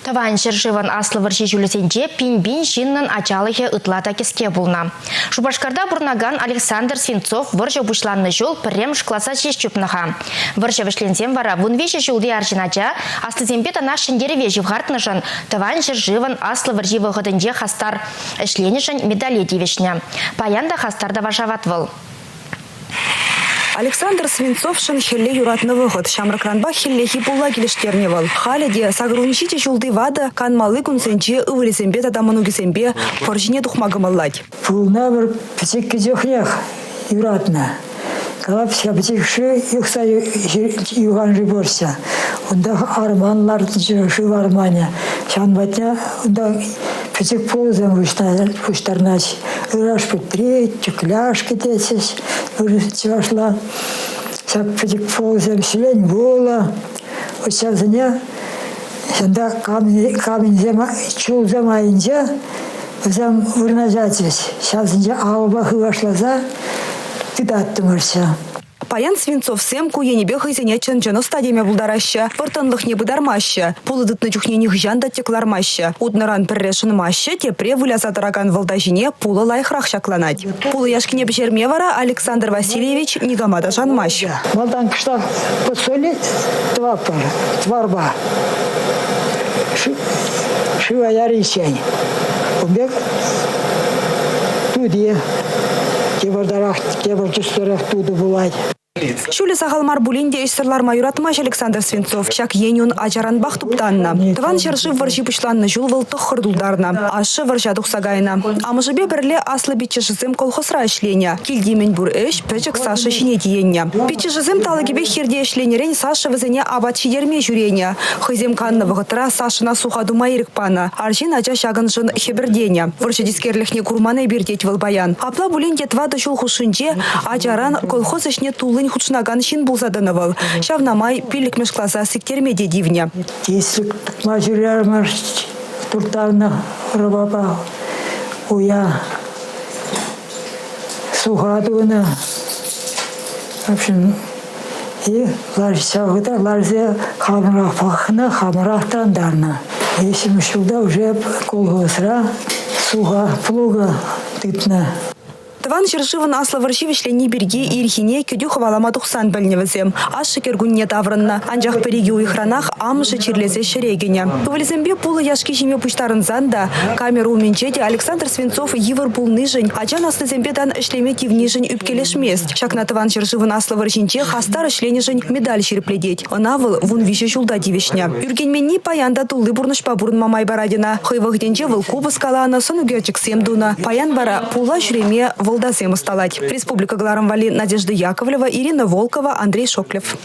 Таван жыржыван аслы варжи жүлісенде пин-бин жиннан ачалығы ытлата кеске булна. Шубашкарда бурнаган Александр Свинцов варжы бушланны жол піррем шкласа жеш чупнаха. Варжы вишлензем вара вунвеші жулды аржинача аслы тана шындереве живғартнышын таван жыржыван аслы варжи вғыдынде хастар ішленішін медали девешня. Паянда хастарда важаватвыл. Александр Свинцов шын хелле юратны выход. Шамракранба хеллехи пулла келештерневал. Халеде сагруничите жулды вада канмалы кунсенче ывыресембе тадаманугесембе поржине тухмагымалладь. Пулна бір пітекке жоқнех юратна. Калап шабытекші юқса юған жиборся. Онда арманлар жыршы армания. Шанбатня онда пітек ползам выштарнач. Ираш предприятие, чекляшки десять. Чашла, как ползем селень было, вот сейчас дня, сюда камень зима, чул зима инде, зам вырназатись, сейчас дня албах вошла за, ты даттымырся. Паян Свинцов семку енебех изенечен жано стадияме булдараща, вартанлых не быдармаща, пулыдытны чухнених жанда теклармаща, уднаран перрешынмаща, тепре выляса тараган валдажине пулы лайхрах шакланать. Пулы яшкине бешерме вара Александр Васильевич нигамада жанмаща. Малдан кышта посоли тварба, шива ярисень, убег туди, кебардарах, кебардустарах туду булать. Шуле сахалмар булинде истерлар майоратмаш Александр Свинцов. Шак енюн ажаранбах туптанна. Таван жыржы варжи пучланны жулвал тохырдулдарна. Ашы варжа тухсагайна. Амыжыбе бірле аслы битчешізім колхозра ішленя. Килдимен бур эш пөчік Саша шине диення. Битчешізім талыгебе херде ішленерен Саша візіне абат шидерме жүреня. Хызем канны вғытыра Сашына сухаду майрик пана. Аржин ача шагын жын хебірденя. Варжы дискерліхне курманы бердеть валбаян. Апла булинде твады жул хушынже ажаран колхоз ішне тулын худшнаган шин булзаданывал. Шавнамай пилик мешкласа сиктермеде дивня. Если мажурярмар туртарна рабаба уя сухадуна. В общем, и ларсягыда ларзе хамрах пахна хамрах тандарна. Если мы сюда уже колхозра суха плуга тытна. Таван жыржыван аслы варшивишле берге ирхине кюдю хвалама тухсан бәлневізем. Ашы кергунне таврынна. Анжақ переге уйхранах амышы чирлесе шерегене. Тувализембе пулы яшки жеме пуштарын занда. Камеру уменчеде Александр Свинцов евір пулны жын. Ачан аслы зембедан ішлеме кивни жын үпкелешмест. Шакна таван жыржыван аслы варшинче хастар ішлені жын медаль шерпледеть. Онавыл вун више жулда дивишня. Юргенменни паянда тулы бурнышпа бурн мамай барадина. Хойвахденче выл кубы скалана сону герчик семдуна. Паян бара пула жүреме волдасем сталать. Республика Гларамвали, Надежда Яковлева, Ирина Волкова, Андрей Шоклев.